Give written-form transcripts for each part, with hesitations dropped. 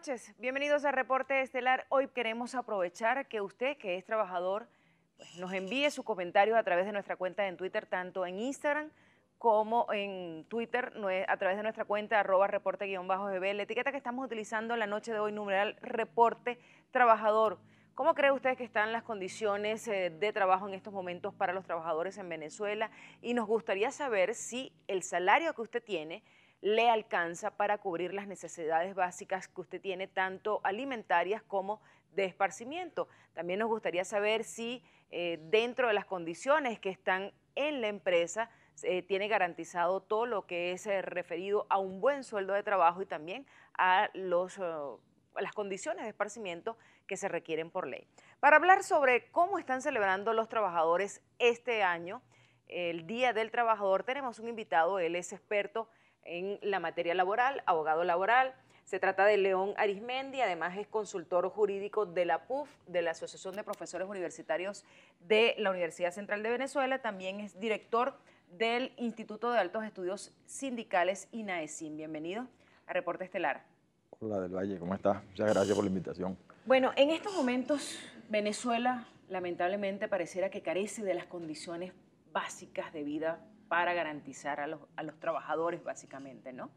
noches, bienvenidos a Reporte Estelar. Hoy queremos aprovechar que usted, que es trabajador, pues nos envíe su comentario a través de nuestra cuenta en Twitter, tanto en Instagram como en Twitter, a través de nuestra cuenta @reporte_gb. La etiqueta que estamos utilizando la noche de hoy, numeral Reporte Trabajador. ¿Cómo cree usted que están las condiciones de trabajo en estos momentos para los trabajadores en Venezuela? Y nos gustaría saber si el salario que usted tiene le alcanza para cubrir las necesidades básicas que usted tiene, tanto alimentarias como de esparcimiento. También nos gustaría saber si dentro de las condiciones que están en la empresa tiene garantizado todo lo que es referido a un buen sueldo de trabajo y también a las condiciones de esparcimiento que se requieren por ley. Para hablar sobre cómo están celebrando los trabajadores este año, el Día del Trabajador, tenemos un invitado. Él es experto en la materia laboral, abogado laboral. Se trata de León Arizmendi, además es consultor jurídico de la PUF, de la Asociación de Profesores Universitarios de la Universidad Central de Venezuela. También es director del Instituto de Altos Estudios Sindicales, INAESIM. Bienvenido a Reporte Estelar. Hola del Valle, ¿cómo estás? Muchas gracias por la invitación. Bueno, en estos momentos Venezuela lamentablemente pareciera que carece de las condiciones básicas de vida para garantizar a los trabajadores, básicamente, ¿no?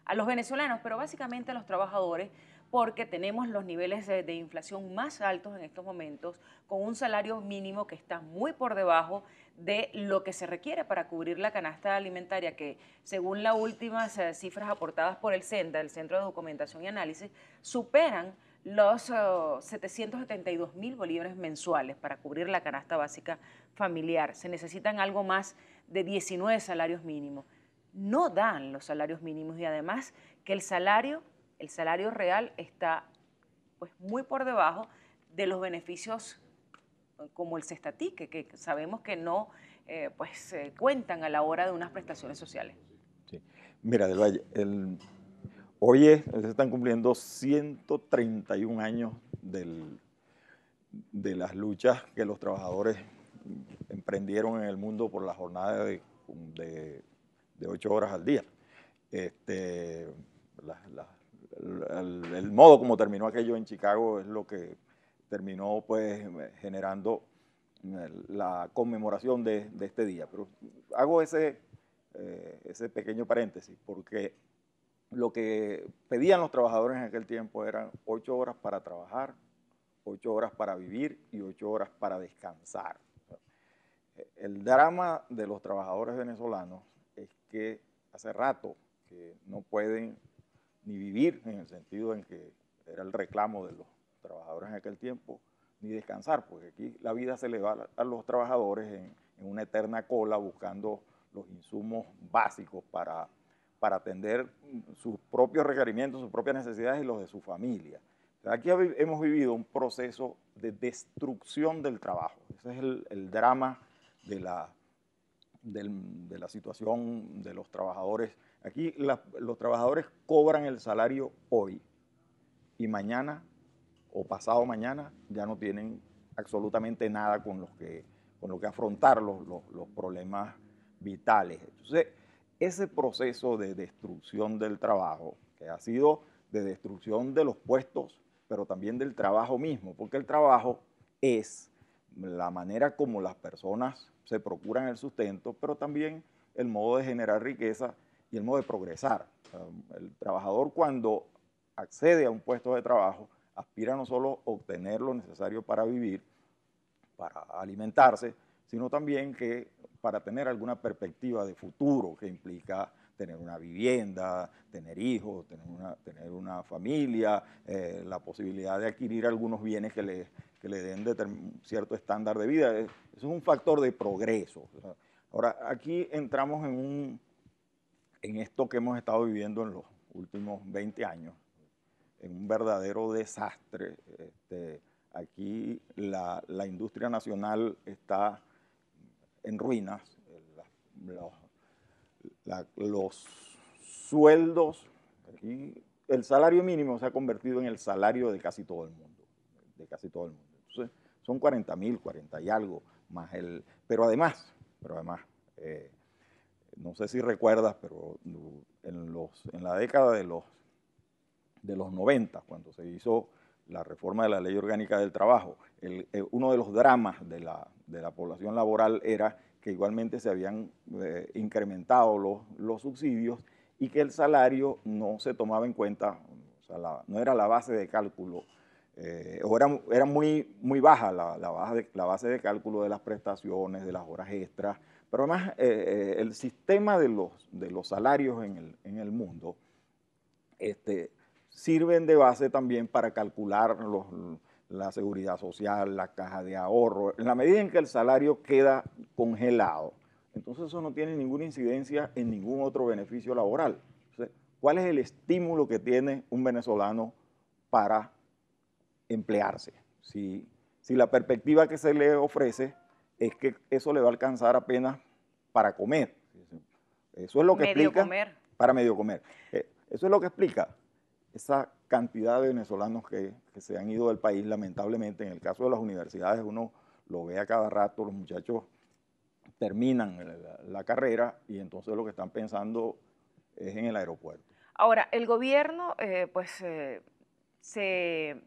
A los venezolanos, pero básicamente a los trabajadores, porque tenemos los niveles de inflación más altos en estos momentos, con un salario mínimo que está muy por debajo de lo que se requiere para cubrir la canasta alimentaria, que según las últimas cifras aportadas por el CENDA, el Centro de Documentación y Análisis, superan los 772.000 bolívares mensuales para cubrir la canasta básica familiar. Se necesitan algo más de 19 salarios mínimos. No dan los salarios mínimos y además que el salario real está pues muy por debajo de los beneficios como el Cestatique, que sabemos que no cuentan a la hora de unas prestaciones sociales. Sí. Mira, del Valle, se están cumpliendo 131 años de las luchas que los trabajadores emprendieron en el mundo por la jornada de 8 horas al día. El modo como terminó aquello en Chicago es lo que terminó pues generando la conmemoración de este día. Pero hago ese pequeño paréntesis porque lo que pedían los trabajadores en aquel tiempo eran 8 horas para trabajar, 8 horas para vivir y 8 horas para descansar. El drama de los trabajadores venezolanos es que hace rato que no pueden ni vivir en el sentido en que era el reclamo de los trabajadores en aquel tiempo, ni descansar, porque aquí la vida se le va a los trabajadores en una eterna cola buscando los insumos básicos para atender sus propios requerimientos, sus propias necesidades y los de su familia. Aquí hemos vivido un proceso de destrucción del trabajo. Ese es el drama de la situación de los trabajadores. Aquí los trabajadores cobran el salario hoy y mañana o pasado mañana ya no tienen absolutamente nada con lo que afrontar los problemas vitales. Entonces, ese proceso de destrucción del trabajo, que ha sido de destrucción de los puestos, pero también del trabajo mismo, porque el trabajo es la manera como las personas se procuran el sustento, pero también el modo de generar riqueza y el modo de progresar. El trabajador, cuando accede a un puesto de trabajo, aspira no solo a obtener lo necesario para vivir, para alimentarse, sino también que para tener alguna perspectiva de futuro que implica tener una vivienda, tener hijos, tener una familia, la posibilidad de adquirir algunos bienes que le den cierto estándar de vida. Eso es un factor de progreso. Ahora, aquí entramos en esto que hemos estado viviendo en los últimos 20 años, en un verdadero desastre. Aquí la industria nacional está en ruinas. Los sueldos, aquí el salario mínimo se ha convertido en el salario de casi todo el mundo. Entonces, son 40.000, 40 y algo, más pero además, no sé si recuerdas, pero en la década de los de los 90, cuando se hizo la reforma de la Ley Orgánica del Trabajo, uno de los dramas de la población laboral era que igualmente se habían incrementado los subsidios y que el salario no se tomaba en cuenta, o sea, no era la base de cálculo, o era muy baja la base de cálculo de las prestaciones, de las horas extras, pero además el sistema de los salarios en el mundo sirven de base también para calcular la seguridad social, la caja de ahorro, en la medida en que el salario queda congelado. Entonces eso no tiene ninguna incidencia en ningún otro beneficio laboral. Entonces, ¿cuál es el estímulo que tiene un venezolano para emplearse? Si la perspectiva que se le ofrece es que eso le va a alcanzar apenas para comer. Eso es lo que explica. Comer. Para medio comer. Eso es lo que explica esa cantidad de venezolanos que se han ido del país, lamentablemente. En el caso de las universidades, uno lo ve a cada rato, los muchachos terminan la carrera y entonces lo que están pensando es en el aeropuerto. Ahora, el gobierno se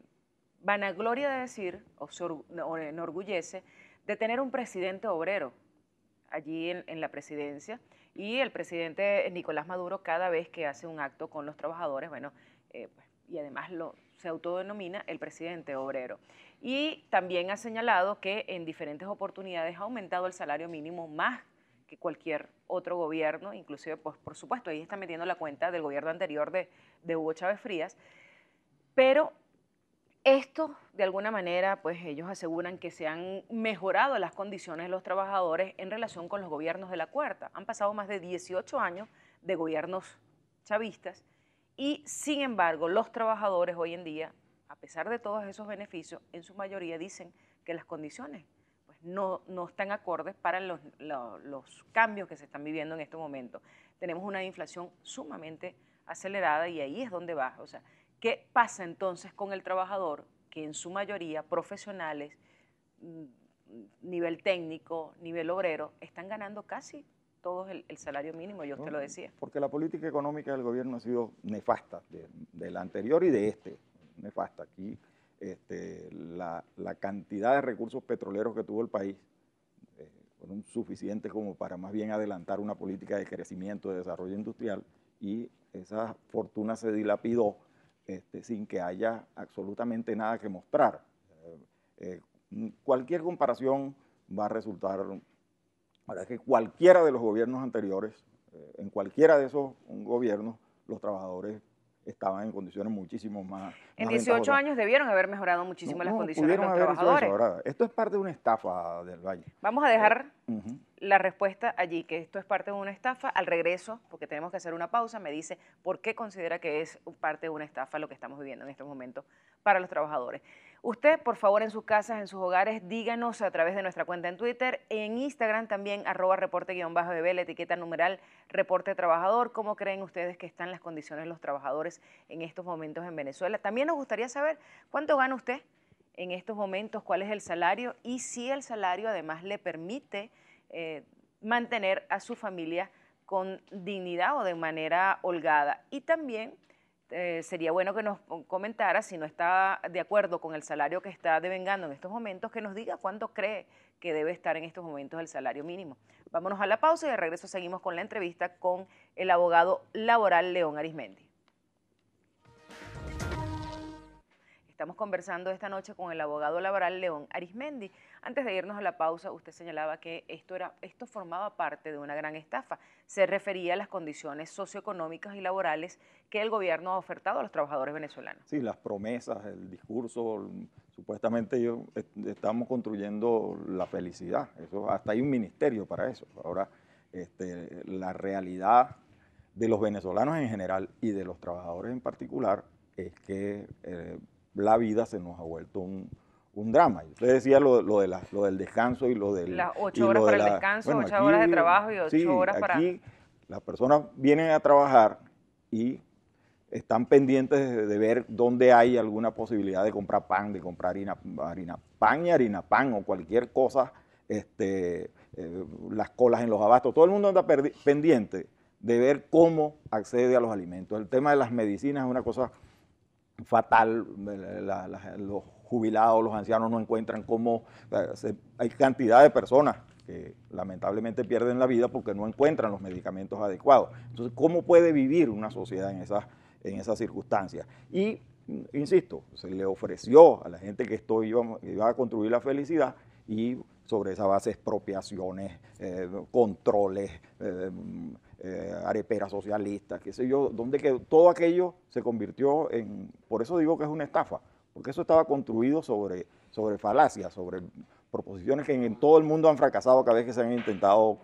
vanagloria de decir, o enorgullece, de tener un presidente obrero allí en la presidencia, y el presidente Nicolás Maduro, cada vez que hace un acto con los trabajadores, bueno, y además se autodenomina el presidente obrero. Y también ha señalado que en diferentes oportunidades ha aumentado el salario mínimo más que cualquier otro gobierno, inclusive, pues, por supuesto, ahí está metiendo la cuenta del gobierno anterior de Hugo Chávez Frías, pero esto, de alguna manera, pues ellos aseguran que se han mejorado las condiciones de los trabajadores en relación con los gobiernos de la Cuarta. Han pasado más de 18 años de gobiernos chavistas y, sin embargo, los trabajadores hoy en día, a pesar de todos esos beneficios, en su mayoría dicen que las condiciones pues, no están acordes para los cambios que se están viviendo en este momento. Tenemos una inflación sumamente acelerada y ahí es donde va. O sea, ¿qué pasa entonces con el trabajador, que en su mayoría profesionales, nivel técnico, nivel obrero, están ganando casi todos el salario mínimo? Yo usted lo decía. Porque la política económica del gobierno ha sido nefasta, de la anterior y de nefasta. Aquí la cantidad de recursos petroleros que tuvo el país fueron suficientes como para más bien adelantar una política de crecimiento, de desarrollo industrial, y esa fortuna se dilapidó sin que haya absolutamente nada que mostrar. Cualquier comparación va a resultar, para que cualquiera de los gobiernos anteriores, en cualquiera de esos gobiernos, los trabajadores estaban en condiciones muchísimo más En 18 años debieron haber mejorado muchísimo las condiciones de los trabajadores. Ahora, esto es parte de una estafa del Valle. Vamos a dejar la respuesta allí, que esto es parte de una estafa. Al regreso, porque tenemos que hacer una pausa, me dice por qué considera que es parte de una estafa lo que estamos viviendo en estos momentos para los trabajadores. Usted, por favor, en sus casas, en sus hogares, díganos a través de nuestra cuenta en Twitter, en Instagram también, @reporte_bb, la etiqueta numeral Reporte Trabajador. ¿Cómo creen ustedes que están las condiciones de los trabajadores en estos momentos en Venezuela? También nos gustaría saber cuánto gana usted en estos momentos, cuál es el salario y si el salario además le permite mantener a su familia con dignidad o de manera holgada. Y también sería bueno que nos comentara, si no está de acuerdo con el salario que está devengando en estos momentos, que nos diga cuánto cree que debe estar en estos momentos el salario mínimo. Vámonos a la pausa y de regreso seguimos con la entrevista con el abogado laboral León Arizmendi. Estamos conversando esta noche con el abogado laboral León Arizmendi. Antes de irnos a la pausa, usted señalaba que esto formaba parte de una gran estafa. Se refería a las condiciones socioeconómicas y laborales que el gobierno ha ofertado a los trabajadores venezolanos. Sí, las promesas, el discurso, supuestamente estamos construyendo la felicidad. Eso, hasta hay un ministerio para eso. Ahora, la realidad de los venezolanos en general y de los trabajadores en particular es que la vida se nos ha vuelto un drama. Usted decía lo del descanso y lo del... Las 8 horas para el descanso, bueno, 8 horas de trabajo y 8 horas para... Aquí las personas vienen a trabajar y están pendientes de ver dónde hay alguna posibilidad de comprar pan, de comprar harina pan o cualquier cosa, las colas en los abastos. Todo el mundo anda pendiente de ver cómo accede a los alimentos. El tema de las medicinas es una cosa fatal, los jubilados, los ancianos no encuentran cómo, hay cantidad de personas que lamentablemente pierden la vida porque no encuentran los medicamentos adecuados. Entonces, ¿cómo puede vivir una sociedad en esas circunstancias? Y, insisto, se le ofreció a la gente que esto iba a construir la felicidad y sobre esa base expropiaciones, controles, areperas socialistas, qué sé yo, donde que todo aquello se convirtió en, por eso digo que es una estafa, porque eso estaba construido sobre falacias, sobre proposiciones que en todo el mundo han fracasado cada vez que se han intentado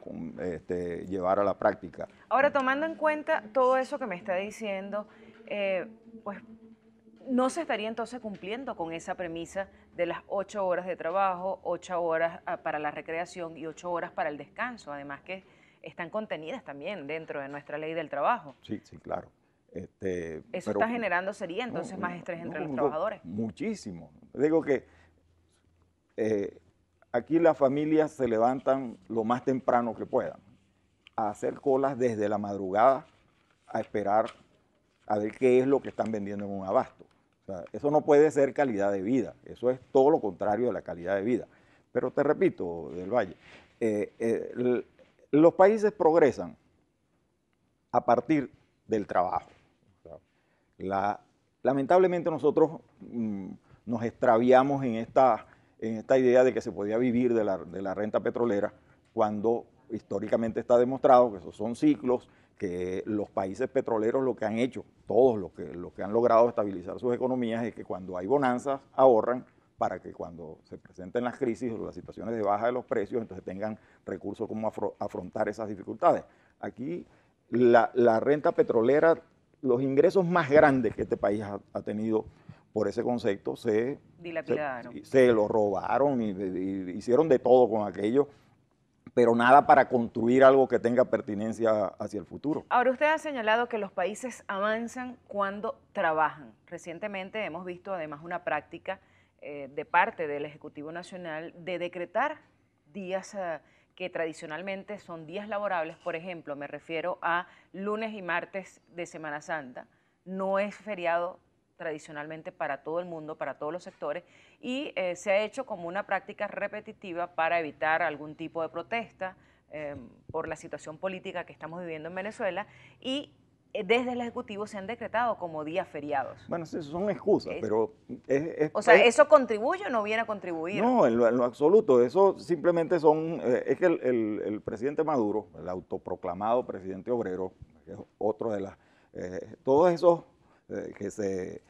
llevar a la práctica. Ahora, tomando en cuenta todo eso que me está diciendo, pues no se estaría entonces cumpliendo con esa premisa de las 8 horas de trabajo, 8 horas para la recreación y 8 horas para el descanso, además que están contenidas también dentro de nuestra ley del trabajo. Sí, sí, claro. Eso está generando, sería entonces más estrés entre los trabajadores. Muchísimo. Digo que aquí las familias se levantan lo más temprano que puedan, a hacer colas desde la madrugada, a esperar a ver qué es lo que están vendiendo en un abasto. O sea, eso no puede ser calidad de vida, eso es todo lo contrario de la calidad de vida. Pero te repito, Del Valle, los países progresan a partir del trabajo. O sea, lamentablemente nosotros nos extraviamos en esta idea de que se podía vivir de la renta petrolera, cuando históricamente está demostrado que esos son ciclos, que los países petroleros lo que han hecho, todos los que han logrado estabilizar sus economías, es que cuando hay bonanzas ahorran para que cuando se presenten las crisis o las situaciones de baja de los precios, entonces tengan recursos como afrontar esas dificultades. Aquí la renta petrolera, los ingresos más grandes que este país ha tenido por ese concepto se lo robaron y hicieron de todo con aquello, pero nada para construir algo que tenga pertinencia hacia el futuro. Ahora, usted ha señalado que los países avanzan cuando trabajan. Recientemente hemos visto además una práctica de parte del Ejecutivo Nacional de decretar días que tradicionalmente son días laborables. Por ejemplo, me refiero a lunes y martes de Semana Santa. No es feriado tradicionalmente para todo el mundo, para todos los sectores, y se ha hecho como una práctica repetitiva para evitar algún tipo de protesta por la situación política que estamos viviendo en Venezuela, y desde el Ejecutivo se han decretado como días feriados. Bueno, sí, son excusas, pero... o sea, ¿eso contribuye o no viene a contribuir? No, en lo absoluto, eso simplemente son... es que el presidente Maduro, el autoproclamado presidente obrero, que es otro de las... todos esos que se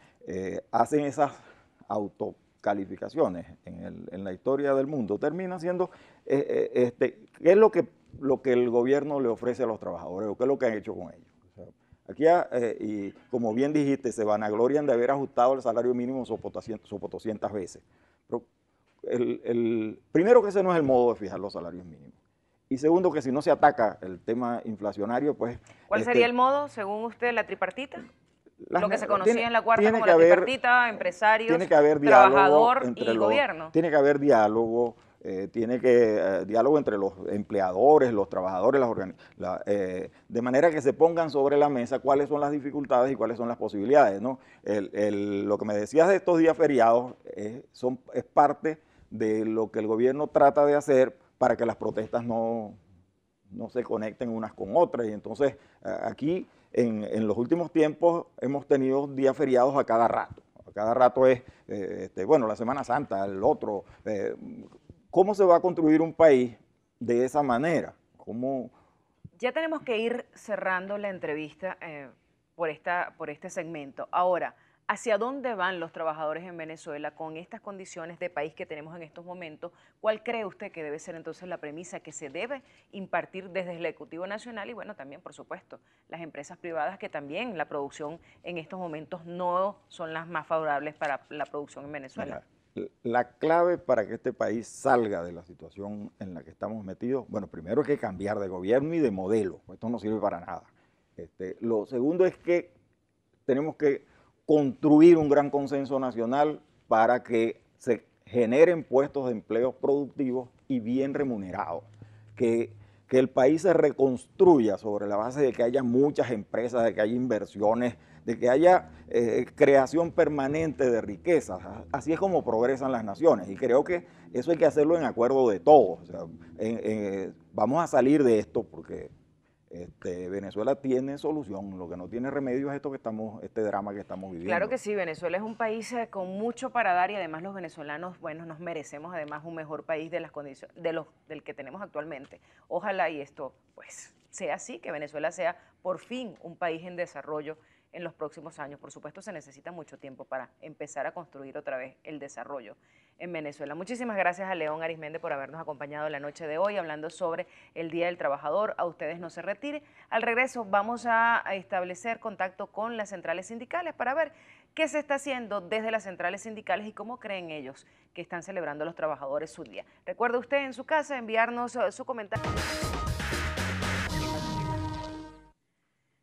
hacen esas autocalificaciones en la historia del mundo, termina siendo qué es lo que el gobierno le ofrece a los trabajadores o qué es lo que han hecho con ellos. O sea, aquí, y como bien dijiste, se vanaglorian de haber ajustado el salario mínimo sopo 200 veces. Pero primero que ese no es el modo de fijar los salarios mínimos. Y segundo, que si no se ataca el tema inflacionario, pues... ¿Cuál sería el modo, según usted, la tripartita? Lo que se conocía en la cuarta como la tripartita, empresarios, trabajador y gobierno. Tiene que haber diálogo, diálogo entre los empleadores, los trabajadores, de manera que se pongan sobre la mesa cuáles son las dificultades y cuáles son las posibilidades, ¿no? Lo que me decías de estos días feriados es parte de lo que el gobierno trata de hacer para que las protestas no se conecten unas con otras. Y entonces aquí en los últimos tiempos hemos tenido días feriados a cada rato. A cada rato es, bueno, la Semana Santa, el otro. ¿Cómo se va a construir un país de esa manera? ¿Cómo? Ya tenemos que ir cerrando la entrevista por este segmento. Ahora, ¿hacia dónde van los trabajadores en Venezuela con estas condiciones de país que tenemos en estos momentos? ¿Cuál cree usted que debe ser entonces la premisa que se debe impartir desde el Ejecutivo Nacional y, bueno, también, por supuesto, las empresas privadas, que también la producción en estos momentos no son las más favorables para la producción en Venezuela? La clave para que este país salga de la situación en la que estamos metidos, bueno, primero hay que cambiar de gobierno y de modelo. Esto no sirve para nada. Lo segundo es que tenemos que construir un gran consenso nacional para que se generen puestos de empleo productivos y bien remunerados, que el país se reconstruya sobre la base de que haya muchas empresas, de que haya inversiones, de que haya creación permanente de riquezas. Así es como progresan las naciones y creo que eso hay que hacerlo en acuerdo de todos. O sea, vamos a salir de esto porque Venezuela tiene solución, lo que no tiene remedio es este drama que estamos viviendo. Claro que sí, Venezuela es un país con mucho para dar y además los venezolanos, bueno, nos merecemos además un mejor país de las condiciones, del que tenemos actualmente. Ojalá y esto pues sea así, que Venezuela sea por fin un país en desarrollo en los próximos años. Por supuesto, se necesita mucho tiempo para empezar a construir otra vez el desarrollo en Venezuela. Muchísimas gracias a León Arizmendi por habernos acompañado la noche de hoy hablando sobre el Día del Trabajador. A ustedes no se retire. Al regreso vamos a establecer contacto con las centrales sindicales para ver qué se está haciendo desde las centrales sindicales y cómo creen ellos que están celebrando los trabajadores su día. Recuerde usted en su casa enviarnos su comentario.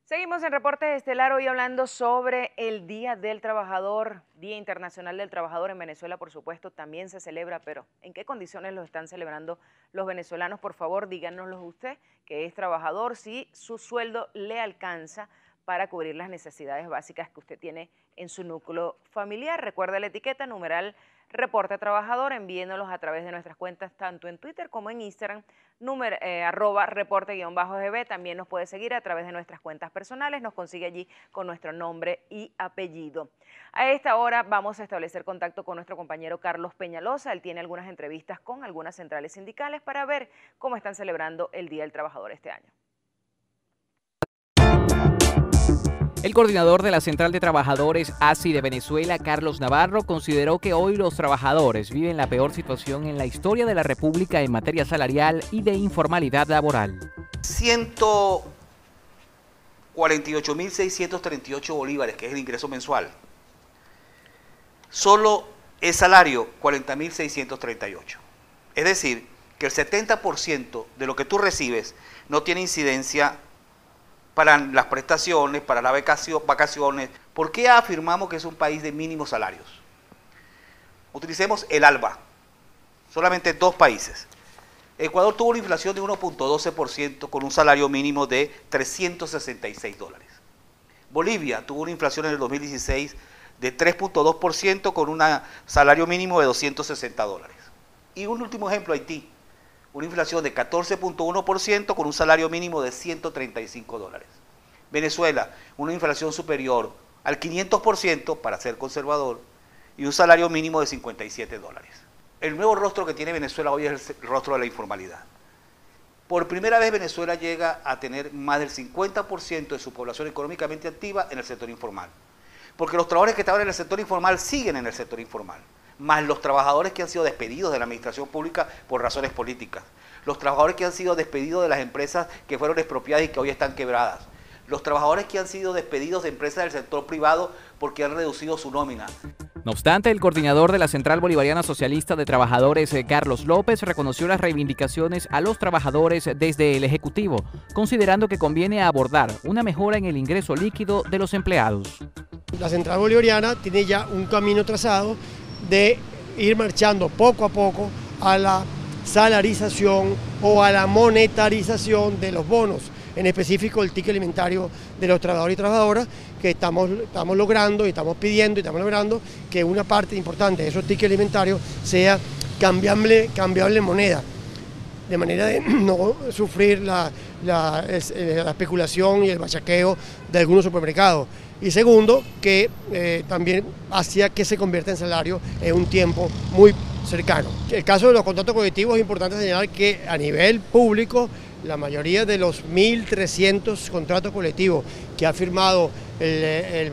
Seguimos en Reportes Estelar hoy hablando sobre el Día del Trabajador, Día Internacional del Trabajador en Venezuela, por supuesto, también se celebra, pero ¿en qué condiciones lo están celebrando los venezolanos? Por favor, díganoslo usted, que es trabajador, si su sueldo le alcanza para cubrir las necesidades básicas que usted tiene en su núcleo familiar. Recuerda la etiqueta numeral Reporte Trabajador, envíenos a través de nuestras cuentas tanto en Twitter como en Instagram, @reporte_GB. También nos puede seguir a través de nuestras cuentas personales, nos consigue allí con nuestro nombre y apellido. A esta hora vamos a establecer contacto con nuestro compañero Carlos Peñalosa. Él tiene algunas entrevistas con algunas centrales sindicales para ver cómo están celebrando el Día del Trabajador este año. El coordinador de la Central de Trabajadores ASI de Venezuela, Carlos Navarro, consideró que hoy los trabajadores viven la peor situación en la historia de la República en materia salarial y de informalidad laboral. 148.638 bolívares, que es el ingreso mensual. Solo el salario, 40.638. Es decir, que el 70% de lo que tú recibes no tiene incidencia para las prestaciones, para las vacaciones. ¿Por qué afirmamos que es un país de mínimos salarios? Utilicemos el ALBA, solamente 2 países. Ecuador tuvo una inflación de 1.12% con un salario mínimo de $366. Bolivia tuvo una inflación en el 2016 de 3.2% con un salario mínimo de $260. Y un último ejemplo, Haití. Una inflación de 14.1% con un salario mínimo de $135. Venezuela, una inflación superior al 500% para ser conservador y un salario mínimo de $57. El nuevo rostro que tiene Venezuela hoy es el rostro de la informalidad. Por primera vez Venezuela llega a tener más del 50% de su población económicamente activa en el sector informal. Porque los trabajadores que estaban en el sector informal siguen en el sector informal, más los trabajadores que han sido despedidos de la administración pública por razones políticas, los trabajadores que han sido despedidos de las empresas que fueron expropiadas y que hoy están quebradas, los trabajadores que han sido despedidos de empresas del sector privado porque han reducido su nómina. No obstante, el coordinador de la Central Bolivariana Socialista de Trabajadores, Carlos López, reconoció las reivindicaciones a los trabajadores desde el Ejecutivo, considerando que conviene abordar una mejora en el ingreso líquido de los empleados. La Central Bolivariana tiene ya un camino trazado de ir marchando poco a poco a la salarización o a la monetarización de los bonos, en específico el ticket alimentario de los trabajadores y trabajadoras, que estamos logrando y estamos pidiendo y estamos logrando que una parte importante de esos tickets alimentarios sea cambiable en moneda, de manera de no sufrir la especulación y el bachaqueo de algunos supermercados. Y segundo, que también hacía que se convierta en salario en un tiempo muy cercano. El caso de los contratos colectivos es importante señalar que a nivel público la mayoría de los 1.300 contratos colectivos que ha firmado el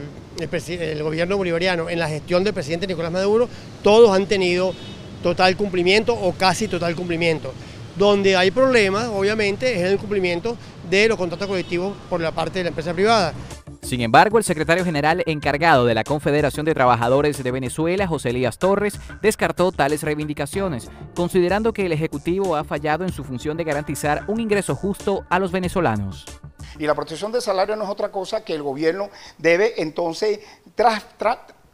gobierno bolivariano en la gestión del presidente Nicolás Maduro, todos han tenido total cumplimiento o casi total cumplimiento. Donde hay problemas, obviamente, es el cumplimiento de los contratos colectivos por la parte de la empresa privada. Sin embargo, el secretario general encargado de la Confederación de Trabajadores de Venezuela, José Elías Torres, descartó tales reivindicaciones, considerando que el Ejecutivo ha fallado en su función de garantizar un ingreso justo a los venezolanos. Y la protección del salario no es otra cosa que el gobierno debe entonces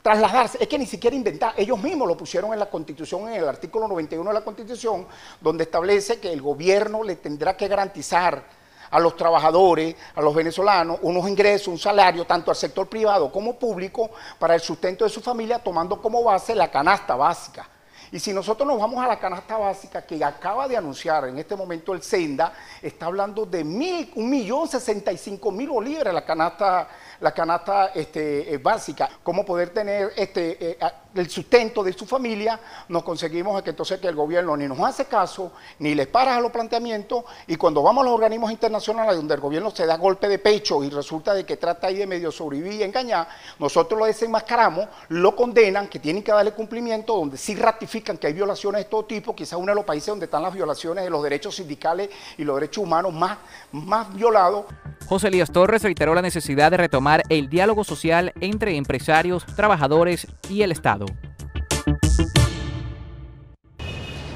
trasladarse, es que ni siquiera inventar, ellos mismos lo pusieron en la Constitución, en el artículo 91 de la Constitución, donde establece que el gobierno le tendrá que garantizar a los trabajadores, a los venezolanos, unos ingresos, un salario, tanto al sector privado como público, para el sustento de su familia, tomando como base la canasta básica. Y si nosotros nos vamos a la canasta básica que acaba de anunciar en este momento el Senda, está hablando de 1.065.000 bolívares la canasta básica. Cómo poder tener el sustento de su familia, nos conseguimos que entonces que el gobierno ni nos hace caso, ni les para a los planteamientos, y cuando vamos a los organismos internacionales donde el gobierno se da golpe de pecho y resulta de que trata ahí de medio sobrevivir y engañar, nosotros lo desenmascaramos, lo condenan, que tienen que darle cumplimiento, donde sí ratifican que hay violaciones de todo tipo, quizás uno de los países donde están las violaciones de los derechos sindicales y los derechos humanos más violados. José Elías Torres reiteró la necesidad de retomar el diálogo social entre empresarios, trabajadores y el Estado.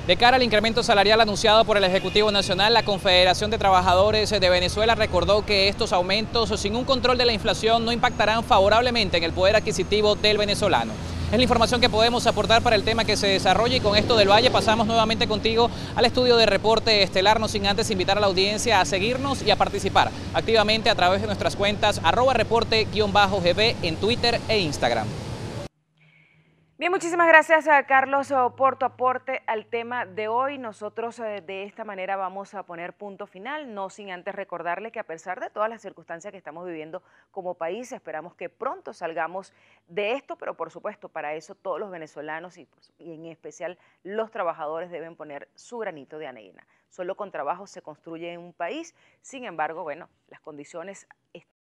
De cara al incremento salarial anunciado por el Ejecutivo Nacional, la Confederación de Trabajadores de Venezuela recordó que estos aumentos, sin un control de la inflación, no impactarán favorablemente en el poder adquisitivo del venezolano. Es la información que podemos aportar para el tema que se desarrolla, y con esto del Valle pasamos nuevamente contigo al estudio de Reporte Estelar, no sin antes invitar a la audiencia a seguirnos y a participar activamente a través de nuestras cuentas @reporte_gb en Twitter e Instagram. Bien, muchísimas gracias a Carlos por tu aporte al tema de hoy. Nosotros de esta manera vamos a poner punto final, no sin antes recordarle que a pesar de todas las circunstancias que estamos viviendo como país, esperamos que pronto salgamos de esto, pero por supuesto para eso todos los venezolanos y en especial los trabajadores deben poner su granito de arena. Solo con trabajo se construye un país, sin embargo, bueno, las condiciones están.